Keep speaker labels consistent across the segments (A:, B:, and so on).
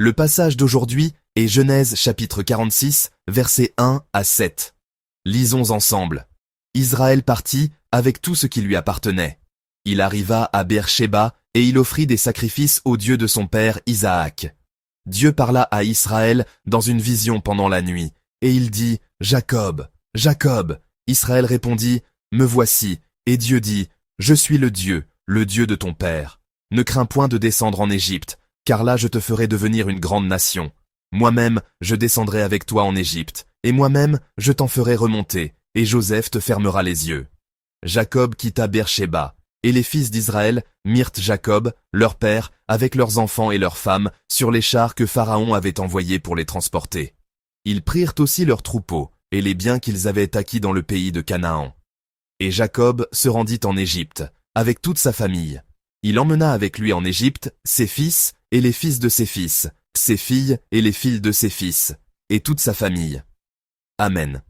A: Le passage d'aujourd'hui est Genèse chapitre 46, versets 1 à 7. Lisons ensemble. Israël partit avec tout ce qui lui appartenait. Il arriva à Beer-Shéba et il offrit des sacrifices au Dieu de son père Isaac. Dieu parla à Israël dans une vision pendant la nuit, et il dit « Jacob, Jacob !» Israël répondit « Me voici !» Et Dieu dit « Je suis le Dieu de ton père. Ne crains point de descendre en Égypte, car là je te ferai devenir une grande nation. Moi-même, je descendrai avec toi en Égypte, et moi-même, je t'en ferai remonter, et Joseph te fermera les yeux. » Jacob quitta Beer-Shéba, et les fils d'Israël mirent Jacob, leur père, avec leurs enfants et leurs femmes, sur les chars que Pharaon avait envoyés pour les transporter. Ils prirent aussi leurs troupeaux, et les biens qu'ils avaient acquis dans le pays de Canaan. Et Jacob se rendit en Égypte, avec toute sa famille. Il emmena avec lui en Égypte ses fils et les fils de ses fils, ses filles et les filles de ses fils, et toute sa famille. Amen.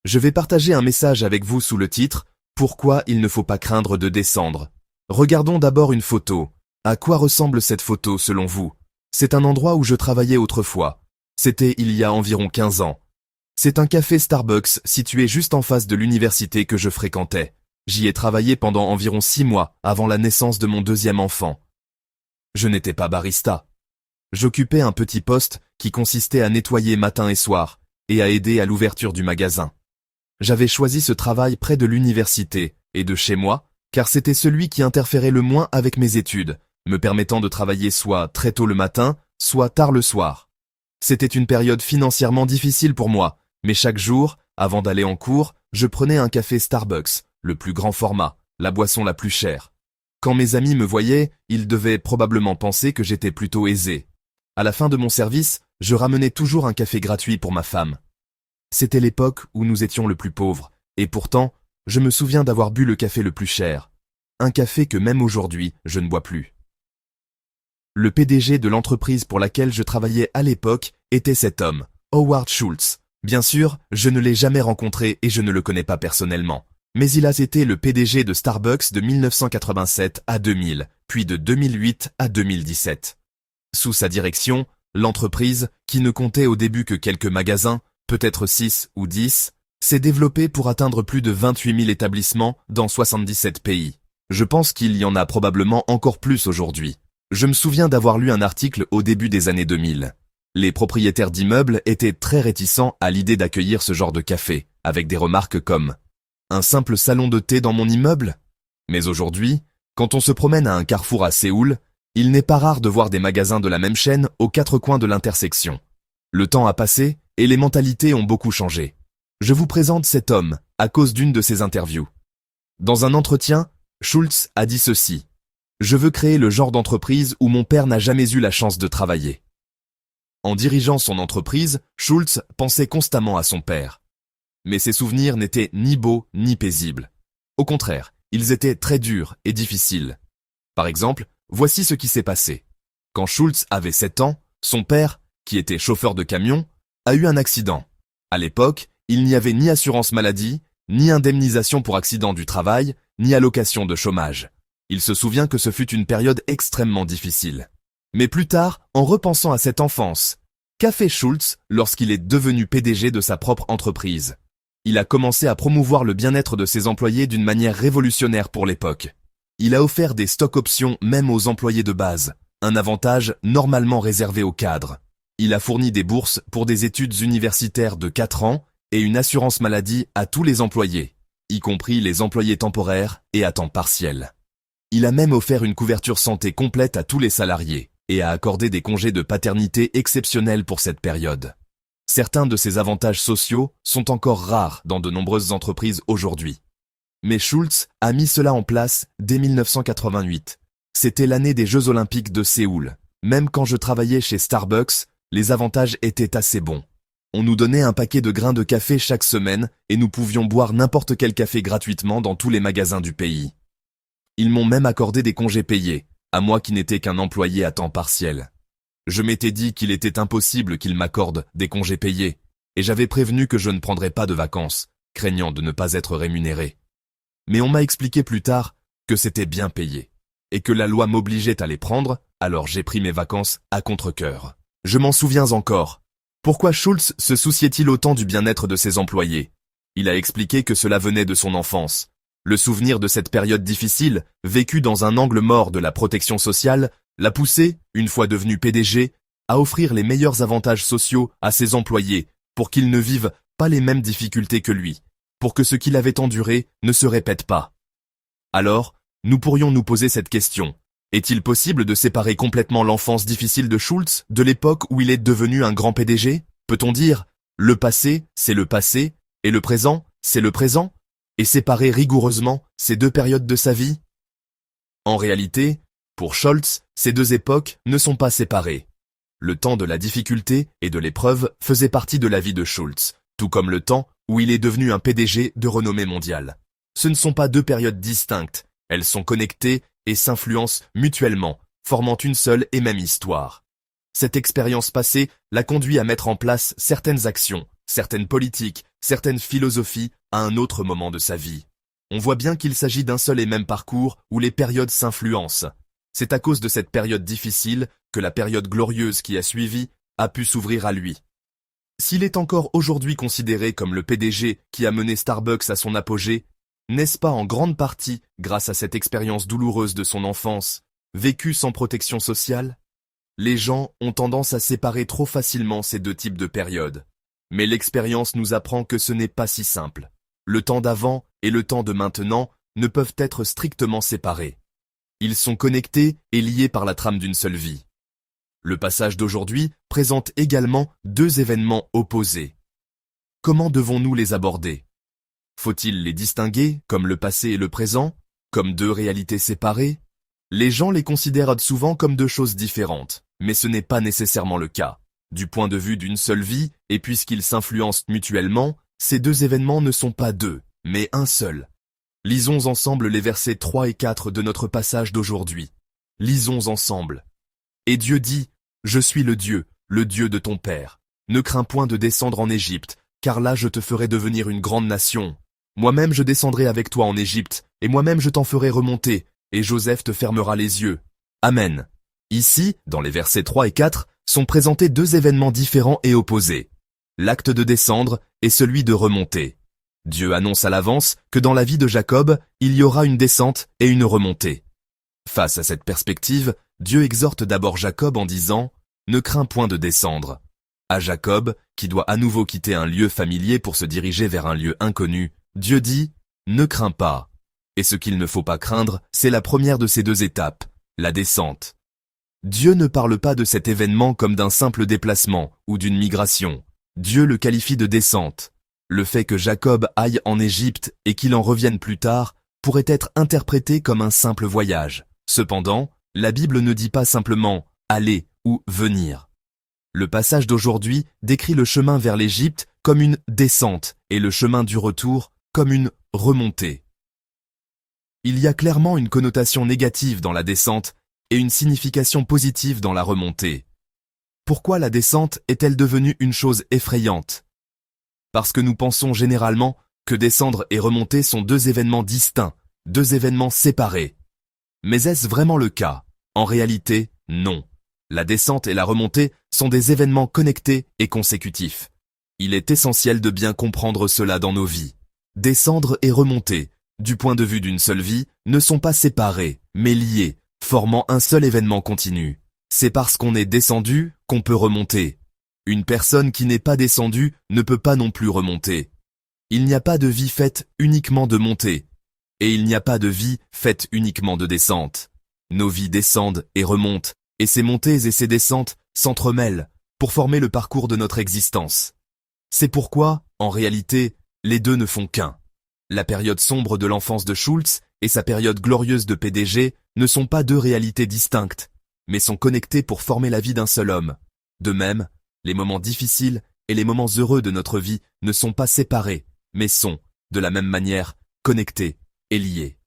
A: Je vais partager un message avec vous sous le titre « Pourquoi il ne faut pas craindre de descendre ». Regardons d'abord une photo. À quoi ressemble cette photo selon vous? C'est un endroit où je travaillais autrefois. C'était il y a environ 15 ans. C'est un café Starbucks situé juste en face de l'université que je fréquentais. J'y ai travaillé pendant environ 6 mois avant la naissance de mon deuxième enfant. Je n'étais pas barista. J'occupais un petit poste qui consistait à nettoyer matin et soir et à aider à l'ouverture du magasin. J'avais choisi ce travail près de l'université et de chez moi, car c'était celui qui interférait le moins avec mes études, me permettant de travailler soit très tôt le matin, soit tard le soir. C'était une période financièrement difficile pour moi, mais chaque jour, avant d'aller en cours, je prenais un café Starbucks, le plus grand format, la boisson la plus chère. Quand mes amis me voyaient, ils devaient probablement penser que j'étais plutôt aisé. À la fin de mon service, je ramenais toujours un café gratuit pour ma femme. C'était l'époque où nous étions le plus pauvres, et pourtant, je me souviens d'avoir bu le café le plus cher. Un café que même aujourd'hui, je ne bois plus. Le PDG de l'entreprise pour laquelle je travaillais à l'époque était cet homme, Howard Schultz. Bien sûr, je ne l'ai jamais rencontré et je ne le connais pas personnellement. Mais il a été le PDG de Starbucks de 1987 à 2000, puis de 2008 à 2017. Sous sa direction, l'entreprise, qui ne comptait au début que quelques magasins, peut-être 6 ou 10, s'est développée pour atteindre plus de 28 000 établissements dans 77 pays. Je pense qu'il y en a probablement encore plus aujourd'hui. Je me souviens d'avoir lu un article au début des années 2000. Les propriétaires d'immeubles étaient très réticents à l'idée d'accueillir ce genre de café, avec des remarques comme « Un simple salon de thé dans mon immeuble ?» Mais aujourd'hui, quand on se promène à un carrefour à Séoul, il n'est pas rare de voir des magasins de la même chaîne aux 4 coins de l'intersection. Le temps a passé et les mentalités ont beaucoup changé. Je vous présente cet homme à cause d'une de ses interviews. Dans un entretien, Schultz a dit ceci. « Je veux créer le genre d'entreprise où mon père n'a jamais eu la chance de travailler. » En dirigeant son entreprise, Schultz pensait constamment à son père. Mais ses souvenirs n'étaient ni beaux ni paisibles. Au contraire, ils étaient très durs et difficiles. Par exemple, voici ce qui s'est passé. Quand Schultz avait 7 ans, son père, qui était chauffeur de camion, a eu un accident. À l'époque, il n'y avait ni assurance maladie, ni indemnisation pour accident du travail, ni allocation de chômage. Il se souvient que ce fut une période extrêmement difficile. Mais plus tard, en repensant à cette enfance, qu'a fait Schultz lorsqu'il est devenu PDG de sa propre entreprise? Il a commencé à promouvoir le bien-être de ses employés d'une manière révolutionnaire pour l'époque. Il a offert des stock options même aux employés de base, un avantage normalement réservé aux cadres. Il a fourni des bourses pour des études universitaires de 4 ans et une assurance maladie à tous les employés, y compris les employés temporaires et à temps partiel. Il a même offert une couverture santé complète à tous les salariés et a accordé des congés de paternité exceptionnels pour cette période. Certains de ces avantages sociaux sont encore rares dans de nombreuses entreprises aujourd'hui. Mais Schultz a mis cela en place dès 1988. C'était l'année des Jeux Olympiques de Séoul. Même quand je travaillais chez Starbucks, les avantages étaient assez bons. On nous donnait un paquet de grains de café chaque semaine et nous pouvions boire n'importe quel café gratuitement dans tous les magasins du pays. Ils m'ont même accordé des congés payés, à moi qui n'étais qu'un employé à temps partiel. Je m'étais dit qu'il était impossible qu'ils m'accordent des congés payés, et j'avais prévenu que je ne prendrais pas de vacances, craignant de ne pas être rémunéré. Mais on m'a expliqué plus tard que c'était bien payé, et que la loi m'obligeait à les prendre alors j'ai pris mes vacances à contre-cœur. Je m'en souviens encore. Pourquoi Schultz se souciait-il autant du bien-être de ses employés? Il a expliqué que cela venait de son enfance. Le souvenir de cette période difficile, vécue dans un angle mort de la protection sociale, l'a poussé, une fois devenu PDG, à offrir les meilleurs avantages sociaux à ses employés pour qu'ils ne vivent pas les mêmes difficultés que lui, pour que ce qu'il avait enduré ne se répète pas. Alors, nous pourrions nous poser cette question. Est-il possible de séparer complètement l'enfance difficile de Schultz de l'époque où il est devenu un grand PDG? Peut-on dire, le passé, c'est le passé, et le présent, c'est le présent, et séparer rigoureusement ces deux périodes de sa vie? En réalité, pour Schultz, ces deux époques ne sont pas séparées. Le temps de la difficulté et de l'épreuve faisait partie de la vie de Schultz, tout comme le temps où il est devenu un PDG de renommée mondiale. Ce ne sont pas deux périodes distinctes, elles sont connectées et s'influencent mutuellement, formant une seule et même histoire. Cette expérience passée l'a conduit à mettre en place certaines actions, certaines politiques, certaines philosophies à un autre moment de sa vie. On voit bien qu'il s'agit d'un seul et même parcours où les périodes s'influencent. C'est à cause de cette période difficile que la période glorieuse qui a suivi a pu s'ouvrir à lui. S'il est encore aujourd'hui considéré comme le PDG qui a mené Starbucks à son apogée, n'est-ce pas en grande partie grâce à cette expérience douloureuse de son enfance, vécue sans protection sociale? Les gens ont tendance à séparer trop facilement ces deux types de périodes. Mais l'expérience nous apprend que ce n'est pas si simple. Le temps d'avant et le temps de maintenant ne peuvent être strictement séparés. Ils sont connectés et liés par la trame d'une seule vie. Le passage d'aujourd'hui présente également deux événements opposés. Comment devons-nous les aborder? Faut-il les distinguer, comme le passé et le présent, comme deux réalités séparées? Les gens les considèrent souvent comme deux choses différentes, mais ce n'est pas nécessairement le cas. Du point de vue d'une seule vie, et puisqu'ils s'influencent mutuellement, ces deux événements ne sont pas deux, mais un seul. Lisons ensemble les versets 3 et 4 de notre passage d'aujourd'hui. Lisons ensemble. Et Dieu dit, « Je suis le Dieu de ton père. Ne crains point de descendre en Égypte, car là je te ferai devenir une grande nation. Moi-même je descendrai avec toi en Égypte, et moi-même je t'en ferai remonter, et Joseph te fermera les yeux. » Amen. Ici, dans les versets 3 et 4, sont présentés deux événements différents et opposés. L'acte de descendre et celui de remonter. Dieu annonce à l'avance que dans la vie de Jacob, il y aura une descente et une remontée. Face à cette perspective, Dieu exhorte d'abord Jacob en disant « Ne crains point de descendre ». À Jacob, qui doit à nouveau quitter un lieu familier pour se diriger vers un lieu inconnu, Dieu dit « Ne crains pas ». Et ce qu'il ne faut pas craindre, c'est la première de ces deux étapes, la descente. Dieu ne parle pas de cet événement comme d'un simple déplacement ou d'une migration. Dieu le qualifie de descente. Le fait que Jacob aille en Égypte et qu'il en revienne plus tard pourrait être interprété comme un simple voyage. Cependant, la Bible ne dit pas simplement « aller » ou « venir ». Le passage d'aujourd'hui décrit le chemin vers l'Égypte comme une descente et le chemin du retour comme une remontée. Il y a clairement une connotation négative dans la descente et une signification positive dans la remontée. Pourquoi la descente est-elle devenue une chose effrayante? Parce que nous pensons généralement que descendre et remonter sont deux événements distincts, deux événements séparés. Mais est-ce vraiment le cas? En réalité, non. La descente et la remontée sont des événements connectés et consécutifs. Il est essentiel de bien comprendre cela dans nos vies. Descendre et remonter, du point de vue d'une seule vie, ne sont pas séparés, mais liés, formant un seul événement continu. C'est parce qu'on est descendu qu'on peut remonter. Une personne qui n'est pas descendue ne peut pas non plus remonter. Il n'y a pas de vie faite uniquement de montée, et il n'y a pas de vie faite uniquement de descente. Nos vies descendent et remontent, et ces montées et ces descentes s'entremêlent pour former le parcours de notre existence. C'est pourquoi, en réalité, les deux ne font qu'un. La période sombre de l'enfance de Schultz et sa période glorieuse de PDG ne sont pas deux réalités distinctes, mais sont connectées pour former la vie d'un seul homme. De même, les moments difficiles et les moments heureux de notre vie ne sont pas séparés, mais sont, de la même manière, connectés et liés.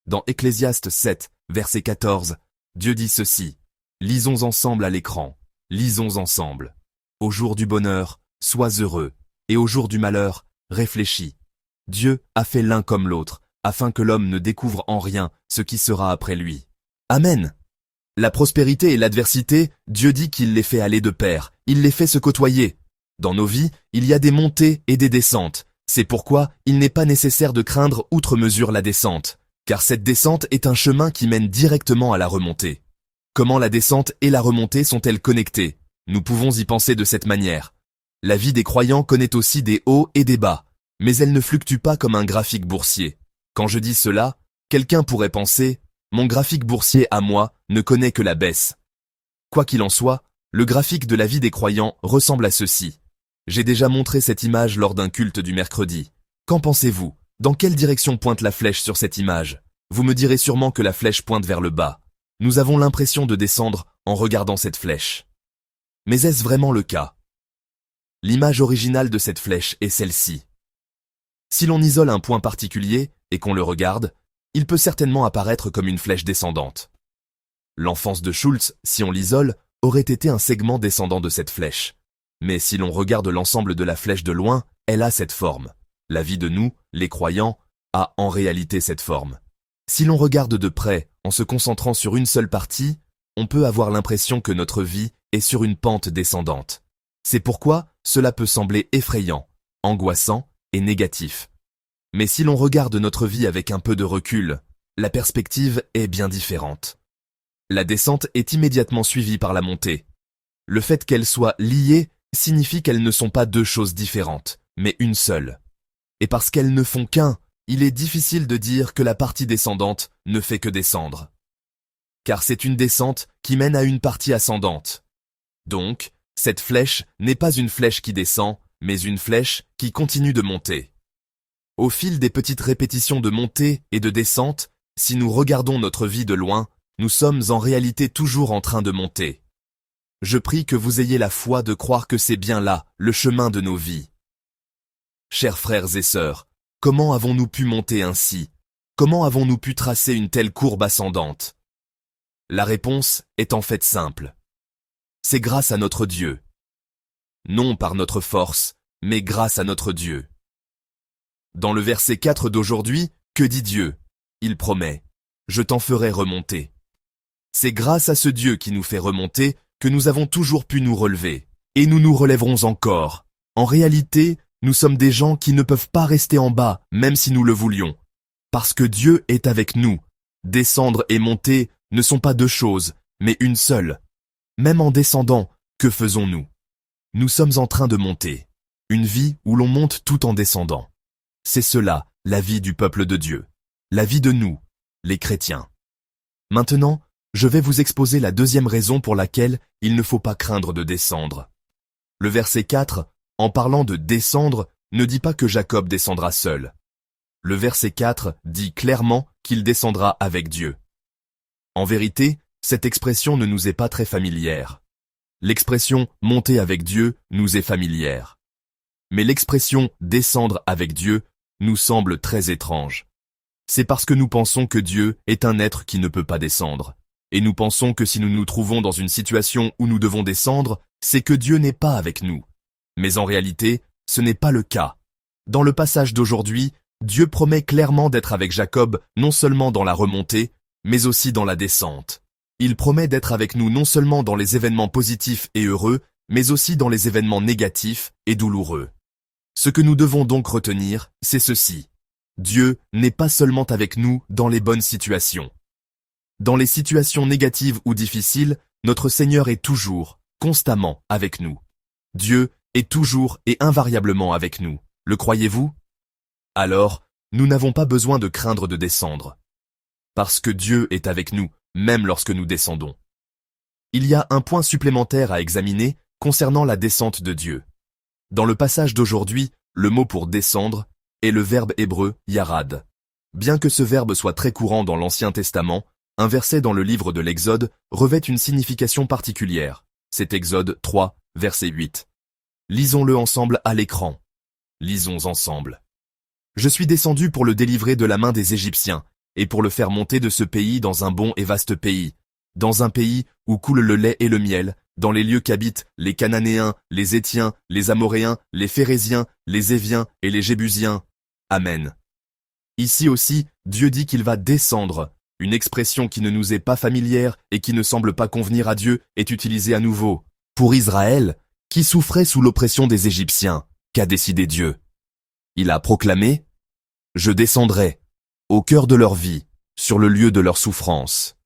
A: Dans Ecclésiaste 7, verset 14, Dieu dit ceci. Lisons ensemble à l'écran. Lisons ensemble. Au jour du bonheur, sois heureux, et au jour du malheur, réfléchis. Dieu a fait l'un comme l'autre, afin que l'homme ne découvre en rien ce qui sera après lui. Amen. La prospérité et l'adversité, Dieu dit qu'il les fait aller de pair, il les fait se côtoyer. Dans nos vies, il y a des montées et des descentes. C'est pourquoi il n'est pas nécessaire de craindre outre mesure la descente, car cette descente est un chemin qui mène directement à la remontée. Comment la descente et la remontée sont-elles connectées? Nous pouvons y penser de cette manière. La vie des croyants connaît aussi des hauts et des bas, mais elle ne fluctue pas comme un graphique boursier. Quand je dis cela, quelqu'un pourrait penser « Mon graphique boursier à moi ne connaît que la baisse ». Quoi qu'il en soit, le graphique de la vie des croyants ressemble à ceci. J'ai déjà montré cette image lors d'un culte du mercredi. Qu'en pensez-vous? Dans quelle direction pointe la flèche sur cette image? Vous me direz sûrement que la flèche pointe vers le bas. Nous avons l'impression de descendre en regardant cette flèche. Mais est-ce vraiment le cas? L'image originale de cette flèche est celle-ci. Si l'on isole un point particulier et qu'on le regarde, il peut certainement apparaître comme une flèche descendante. L'enfance de Schultz, si on l'isole, aurait été un segment descendant de cette flèche. Mais si l'on regarde l'ensemble de la flèche de loin, elle a cette forme. La vie de nous, les croyants, a en réalité cette forme. Si l'on regarde de près, en se concentrant sur une seule partie, on peut avoir l'impression que notre vie est sur une pente descendante. C'est pourquoi cela peut sembler effrayant, angoissant et négatif. Mais si l'on regarde notre vie avec un peu de recul, la perspective est bien différente. La descente est immédiatement suivie par la montée. Le fait qu'elles soient liées signifie qu'elles ne sont pas deux choses différentes, mais une seule. Et parce qu'elles ne font qu'un, il est difficile de dire que la partie descendante ne fait que descendre. Car c'est une descente qui mène à une partie ascendante. Donc, cette flèche n'est pas une flèche qui descend, mais une flèche qui continue de monter. Au fil des petites répétitions de montée et de descente, si nous regardons notre vie de loin, nous sommes en réalité toujours en train de monter. Je prie que vous ayez la foi de croire que c'est bien là, le chemin de nos vies. Chers frères et sœurs, comment avons-nous pu monter ainsi? Comment avons-nous pu tracer une telle courbe ascendante? La réponse est en fait simple. C'est grâce à notre Dieu. Non par notre force, mais grâce à notre Dieu. Dans le verset 4 d'aujourd'hui, que dit Dieu? Il promet « Je t'en ferai remonter ». C'est grâce à ce Dieu qui nous fait remonter que nous avons toujours pu nous relever. Et nous nous relèverons encore. En réalité, nous sommes des gens qui ne peuvent pas rester en bas, même si nous le voulions. Parce que Dieu est avec nous. Descendre et monter ne sont pas deux choses, mais une seule. Même en descendant, que faisons-nous? Nous sommes en train de monter. Une vie où l'on monte tout en descendant. C'est cela, la vie du peuple de Dieu. La vie de nous, les chrétiens. Maintenant, je vais vous exposer la deuxième raison pour laquelle il ne faut pas craindre de descendre. Le verset 4, en parlant de descendre, ne dit pas que Jacob descendra seul. Le verset 4 dit clairement qu'il descendra avec Dieu. En vérité, cette expression ne nous est pas très familière. L'expression « monter avec Dieu » nous est familière. Mais l'expression « descendre avec Dieu » nous semble très étrange. C'est parce que nous pensons que Dieu est un être qui ne peut pas descendre. Et nous pensons que si nous nous trouvons dans une situation où nous devons descendre, c'est que Dieu n'est pas avec nous. Mais en réalité, ce n'est pas le cas. Dans le passage d'aujourd'hui, Dieu promet clairement d'être avec Jacob non seulement dans la remontée, mais aussi dans la descente. Il promet d'être avec nous non seulement dans les événements positifs et heureux, mais aussi dans les événements négatifs et douloureux. Ce que nous devons donc retenir, c'est ceci. Dieu n'est pas seulement avec nous dans les bonnes situations. Dans les situations négatives ou difficiles, notre Seigneur est toujours, constamment avec nous. Dieu est toujours et invariablement avec nous. Le croyez-vous? Alors, nous n'avons pas besoin de craindre de descendre. Parce que Dieu est avec nous, même lorsque nous descendons. Il y a un point supplémentaire à examiner concernant la descente de Dieu. Dans le passage d'aujourd'hui, le mot pour descendre est le verbe hébreu yarad. Bien que ce verbe soit très courant dans l'Ancien Testament, un verset dans le livre de l'Exode revêt une signification particulière. C'est Exode 3, verset 8. Lisons-le ensemble à l'écran. Lisons ensemble. Je suis descendu pour le délivrer de la main des Égyptiens, et pour le faire monter de ce pays dans un bon et vaste pays, dans un pays où coule le lait et le miel, dans les lieux qu'habitent les Cananéens, les Héthiens, les Amoréens, les Phéréziens, les Éviens et les Jébusiens. Amen. Ici aussi, Dieu dit qu'il va descendre, Une expression qui ne nous est pas familière et qui ne semble pas convenir à Dieu est utilisée à nouveau. Pour Israël, qui souffrait sous l'oppression des Égyptiens, qu'a décidé Dieu? Il a proclamé « Je descendrai, au cœur de leur vie, sur le lieu de leur souffrance. »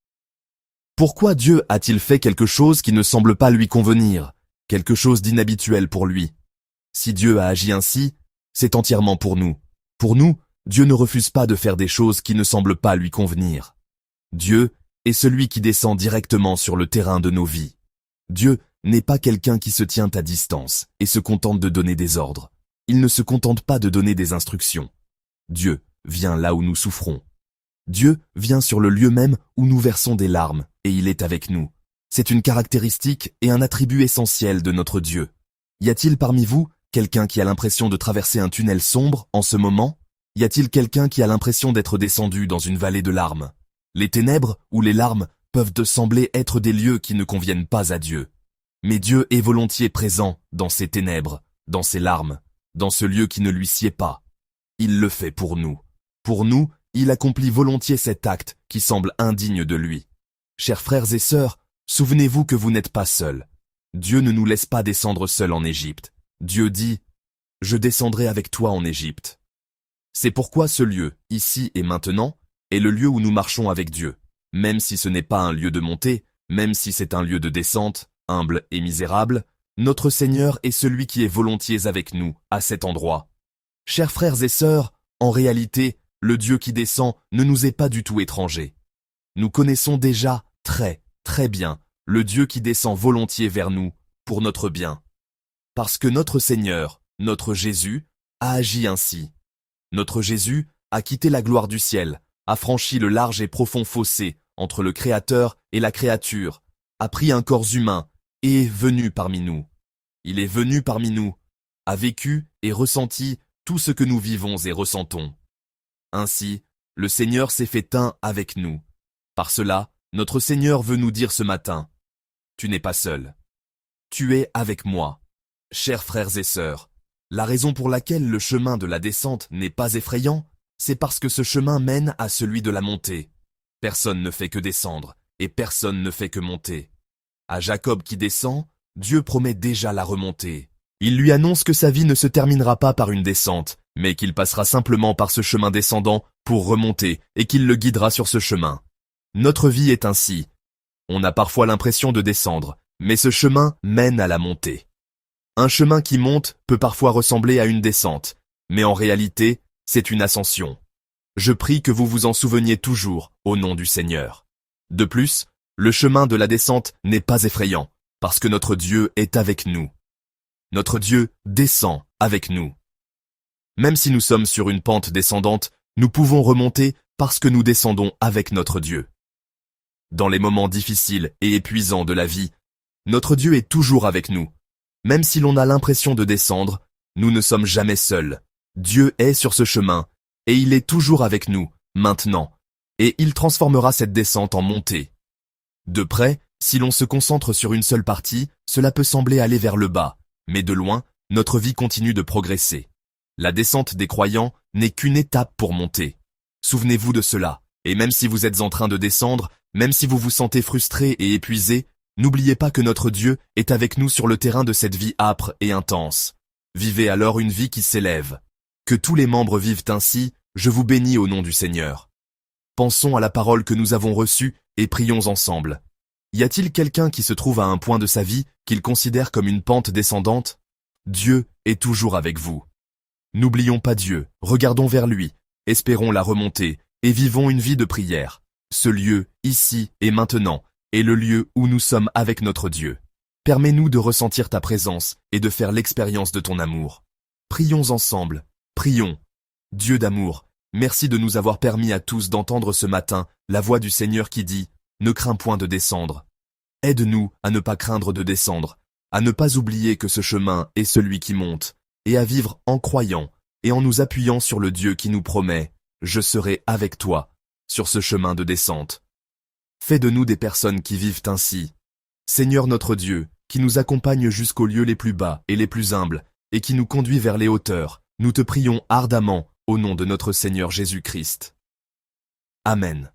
A: Pourquoi Dieu a-t-il fait quelque chose qui ne semble pas lui convenir, quelque chose d'inhabituel pour lui? Si Dieu a agi ainsi, c'est entièrement pour nous. Pour nous, Dieu ne refuse pas de faire des choses qui ne semblent pas lui convenir. Dieu est celui qui descend directement sur le terrain de nos vies. Dieu n'est pas quelqu'un qui se tient à distance et se contente de donner des ordres. Il ne se contente pas de donner des instructions. Dieu vient là où nous souffrons. Dieu vient sur le lieu même où nous versons des larmes et il est avec nous. C'est une caractéristique et un attribut essentiel de notre Dieu. Y a-t-il parmi vous quelqu'un qui a l'impression de traverser un tunnel sombre en ce moment? Y a-t-il quelqu'un qui a l'impression d'être descendu dans une vallée de larmes? Les ténèbres ou les larmes peuvent te sembler être des lieux qui ne conviennent pas à Dieu. Mais Dieu est volontiers présent dans ces ténèbres, dans ces larmes, dans ce lieu qui ne lui sied pas. Il le fait pour nous. Pour nous, il accomplit volontiers cet acte qui semble indigne de lui. Chers frères et sœurs, souvenez-vous que vous n'êtes pas seuls. Dieu ne nous laisse pas descendre seuls en Égypte. Dieu dit « Je descendrai avec toi en Égypte ». C'est pourquoi ce lieu, ici et maintenant, est le lieu où nous marchons avec Dieu. Même si ce n'est pas un lieu de montée, même si c'est un lieu de descente, humble et misérable, notre Seigneur est celui qui est volontiers avec nous, à cet endroit. Chers frères et sœurs, en réalité, le Dieu qui descend ne nous est pas du tout étranger. Nous connaissons déjà très bien le Dieu qui descend volontiers vers nous, pour notre bien. Parce que notre Seigneur, notre Jésus, a agi ainsi. Notre Jésus a quitté la gloire du ciel, a franchi le large et profond fossé entre le Créateur et la créature, a pris un corps humain et est venu parmi nous. Il est venu parmi nous, a vécu et ressenti tout ce que nous vivons et ressentons. Ainsi, le Seigneur s'est fait un avec nous. Par cela, notre Seigneur veut nous dire ce matin, « Tu n'es pas seul. Tu es avec moi. » Chers frères et sœurs, la raison pour laquelle le chemin de la descente n'est pas effrayant, c'est parce que ce chemin mène à celui de la montée. Personne ne fait que descendre, et personne ne fait que monter. À Jacob qui descend, Dieu promet déjà la remontée. Il lui annonce que sa vie ne se terminera pas par une descente, mais qu'il passera simplement par ce chemin descendant pour remonter et qu'il le guidera sur ce chemin. Notre vie est ainsi. On a parfois l'impression de descendre, mais ce chemin mène à la montée. Un chemin qui monte peut parfois ressembler à une descente, mais en réalité, c'est une ascension. Je prie que vous vous en souveniez toujours, au nom du Seigneur. De plus, le chemin de la descente n'est pas effrayant, parce que notre Dieu est avec nous. Notre Dieu descend avec nous. Même si nous sommes sur une pente descendante, nous pouvons remonter parce que nous descendons avec notre Dieu. Dans les moments difficiles et épuisants de la vie, notre Dieu est toujours avec nous. Même si l'on a l'impression de descendre, nous ne sommes jamais seuls. Dieu est sur ce chemin, et il est toujours avec nous, maintenant, et il transformera cette descente en montée. De près, si l'on se concentre sur une seule partie, cela peut sembler aller vers le bas, mais de loin, notre vie continue de progresser. La descente des croyants n'est qu'une étape pour monter. Souvenez-vous de cela, et même si vous êtes en train de descendre, même si vous vous sentez frustré et épuisé, n'oubliez pas que notre Dieu est avec nous sur le terrain de cette vie âpre et intense. Vivez alors une vie qui s'élève. Que tous les membres vivent ainsi, je vous bénis au nom du Seigneur. Pensons à la parole que nous avons reçue et prions ensemble. Y a-t-il quelqu'un qui se trouve à un point de sa vie qu'il considère comme une pente descendante? Dieu est toujours avec vous. N'oublions pas Dieu, regardons vers lui, espérons la remontée et vivons une vie de prière. Ce lieu, ici et maintenant, est le lieu où nous sommes avec notre Dieu. Permets-nous de ressentir ta présence et de faire l'expérience de ton amour. Prions ensemble, prions. Dieu d'amour, merci de nous avoir permis à tous d'entendre ce matin la voix du Seigneur qui dit « Ne crains point de descendre ». Aide-nous à ne pas craindre de descendre, à ne pas oublier que ce chemin est celui qui monte, et à vivre en croyant et en nous appuyant sur le Dieu qui nous promet « Je serai avec toi » sur ce chemin de descente. Fais de nous des personnes qui vivent ainsi. Seigneur notre Dieu, qui nous accompagne jusqu'aux lieux les plus bas et les plus humbles, et qui nous conduit vers les hauteurs, nous te prions ardemment au nom de notre Seigneur Jésus-Christ. Amen.